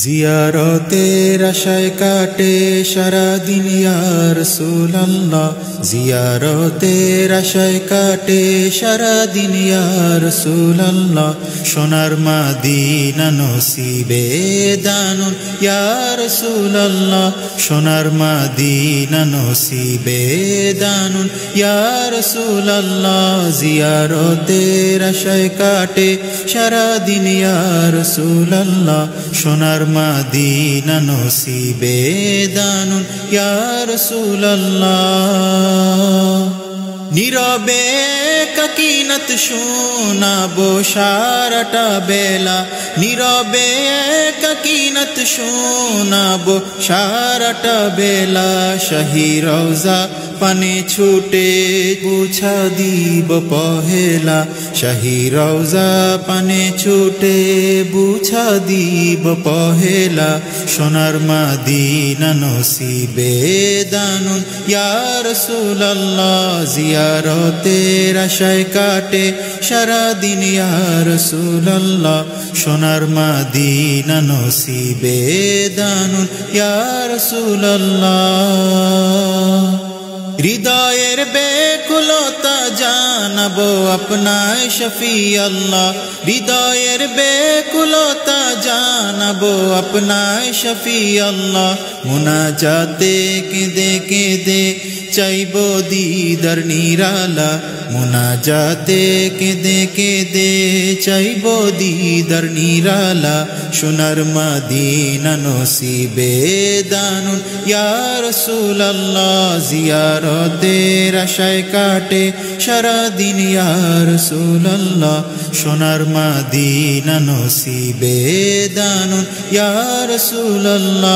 জিয়ারতের আশায় কাটে সারাদিন ইয়া রাসূলুল্লাহ, জিয়ারতের আশায় কাটে সারাদিন ইয়া রাসূলুল্লাহ। সোনার মদিনা নসিবে দানুন ইয়া রাসূলুল্লাহ, সোনার মদিনা নসিবে দানুন ইয়া রাসূলুল্লাহ। জিয়ারতের আশায় কাটে সারাদিন ইয়া রাসূলুল্লাহ, সোনার মদিনা নসিবে দানুন ইয়া রাসূলুল্লাহ। নীরবে কাকিনাত শোনাবো সারাটা বেলা, নীরবে কাকিনাত শোনাবো সারাটা বেলা। শাহী রওজা পানে ছুটে বুঝা দিব পহেলা, শাহী রওজা পানে ছুটে বুঝা দিব পহেলা। সোনার মদিনা নসিবে দানুন ইয়া রাসূলুল্লাহ, জিয়ারতের আশায় কাটে সারাদিন ইয়া রাসূলুল্লাহ, সোনার মদিনা নসিবে দানুন ইয়া রাসূলুল্লাহ। হৃদয়ের বেকুলতা জানাবো আপনায় শফি আল্লাহ, হৃদয়ের বেকুলতা জানাবো আপনায় শফি আল্লাহ। মুনাজাতে কেঁদে কেঁদে চাইবো দিদার নিরালা, মুনাজাতে কেঁদে কেঁদে চাইবো দিদার নিরালা। সোনার মদিনা নসিবে দানুন ইয়া রাসূলুল্লাহ, জিয়ারতের আশায় কাটে সারাদিন ইয়া রাসূলুল্লাহ, সোনার মদিনা নসিবে দানুন ইয়া রাসূলুল্লাহ।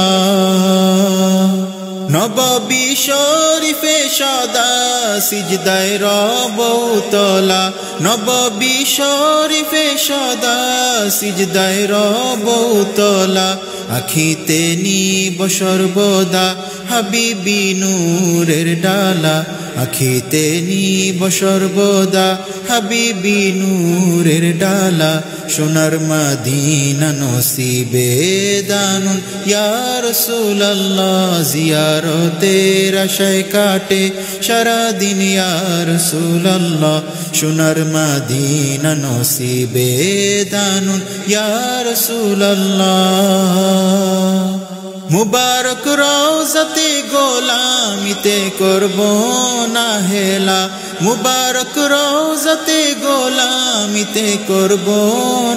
নববী শরীফে সদা সিজদায় রব তোলা, নববী শরীফে সদা সিজদায় রব তোলা। আখিতে নিব সর্বদা হাবিবি নূরের ডালা, আখিতে নিব সর্বদা হাবিবি নূরের ডালা। সোনার মদিনা নসিবে দানুন ইয়া রাসূলুল্লাহ, জিয়ারতের আশায় কাটে সারাদিন ইয়া রাসূলুল্লাহ, সোনার মদিনা নসিবে দানুন ইয়া রাসূলুল্লাহ। মুবারক রওজাতে গোলামিতে করব না হেলা, মুবারক রওজাতে গোলামিতে করব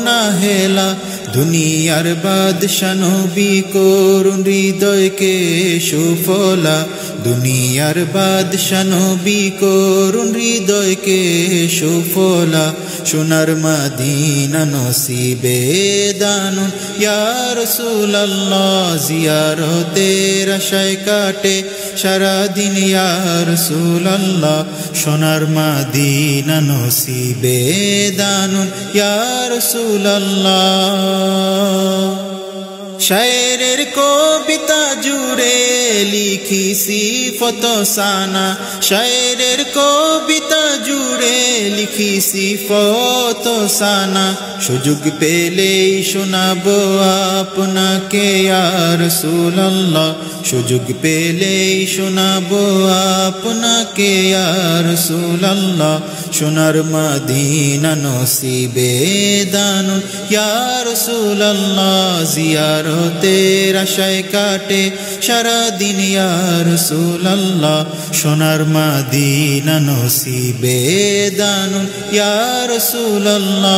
না হেলা। দুনিয়ার বাদশা নবী করুন হৃদয়কে সুফলা, দুনিয়ার বাদশা নবী করুন হৃদয়কে সুফলা। সোনার মদিনা নসিবে দানুন ইয়া রাসূলুল্লাহ, জিয়ারতের আশায় কাটে সারাদিন ইয়া রাসূলুল্লাহ, সোনার মদিনা নসিবে দানুন ইয়া রাসূলুল্লাহ। শায়েরের কবিতা জুড়ে লিখি সিফত সানা, শায়েরের কবিতা জুড়ে লিখি সিফত সানা। সুযোগ পেলেই শোনাবো আপনাকে ইয়া রাসূলুল্লাহ, সুযোগ পেলেই শোনাবো আপনাকে ইয়া রাসূলুল্লাহ, সোনার মদিনা নসিবে দানুন ইয়া রাসূলুল্লাহ। জিয়ারতের আশায় কাটে সারাদিন ইয়া রাসূলুল্লাহ, সোনার মদিনা নসিবে দানুন ইয়া রাসূলুল্লাহ।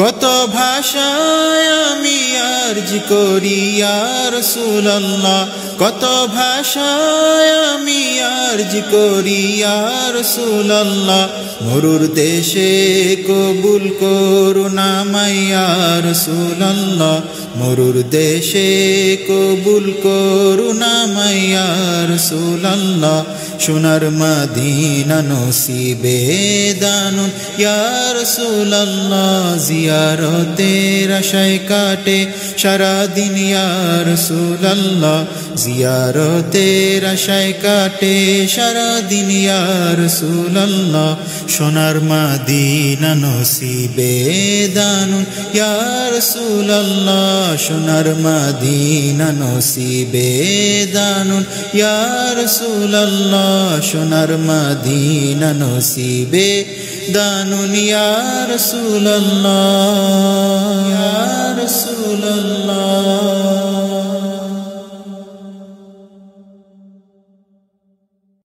কত ভাষায় আমি আরজ করি ইয়া রাসূলুল্লাহ, কত ভাষায় আমি আরজ করি ইয়া রাসূলুল্লাহ। মরুর দেশে কবুল করুন আমায় ইয়া রাসূলুল্লাহ, মরুর দেশে কবুল করুন আমায় ইয়া রাসূলুল্লাহ, সোনার মদিনা নসিবে দানুন ইয়া রাসূলুল্লাহ। জিয়ারতের আশায় কাটে সারাদিন ইয়া রাসূলুল্লাহ জিয়ারতের আশায় কাটে সারাদিন ইয়া রাসূলুল্লাহ সোনার মদিনা নসিবে দানুন ইয়া রাসূলুল্লাহ সোনার মদিনা নসিবে দানুন ইয়া রাসূলুল্লাহ সোনার মদিনা নসিবে দানুন ইয়া রাসূলুল্লাহ ইয়া রাসূলুল্লাহ